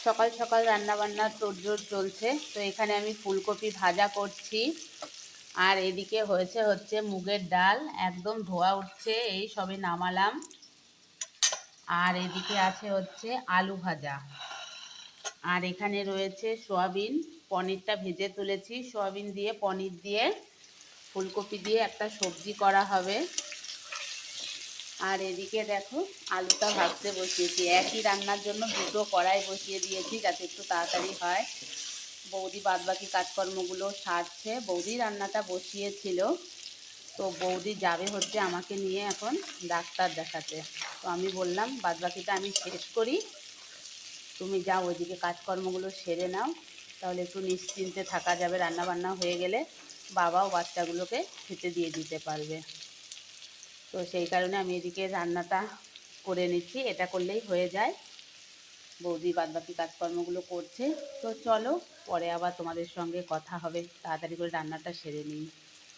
সকাল সকাল রান্না বান্নার তোড়জোড় চলছে। তো এখানে আমি ফুলকপি ভাজা করছি, আর এদিকে হচ্ছে মুগের ডাল, একদম ধোয়া উঠছে, এই সবে নামালাম। আর এদিকে আছে হচ্ছে আলু ভাজা, আর এখানে রয়েছে সয়াবিন, পনিরটা ভেজে তুলেছি, সয়াবিন দিয়ে পনির দিয়ে ফুলকপি দিয়ে একটা সবজি করা হবে। আর এদিকে দেখো আলুটা ভাজতে বসিয়েছি, একই রান্নার জন্য দুটো কড়াই বসিয়ে দিয়েছি যাতে একটু তাড়াতাড়ি হয়। বৌদি বাদবাকি কাজকর্মগুলো সারছে, বৌদি রান্নাটা বসিয়েছিল। তো বৌদি যাবে হচ্ছে আমাকে নিয়ে এখন ডাক্তার দেখাতে। তো আমি বললাম বাদবাকিটা আমি শেষ করি, তুমি যাও ওইদিকে কাজকর্মগুলো সেরে নাও, তাহলে একটু নিশ্চিন্তে থাকা যাবে, রান্না বান্না হয়ে গেলে বাবাও বাচ্চাগুলোকে খেতে দিয়ে দিতে পারবে। তো সেই কারণে আমি এদিকে রান্নাটা করে নিচ্ছি, এটা করলেই হয়ে যায়। বৌদি বাদবাকি কাজকর্মগুলো করছে। তো চলো, পরে আবার তোমাদের সঙ্গে কথা হবে, তাড়াতাড়ি করে রান্নাটা সেরে নিই।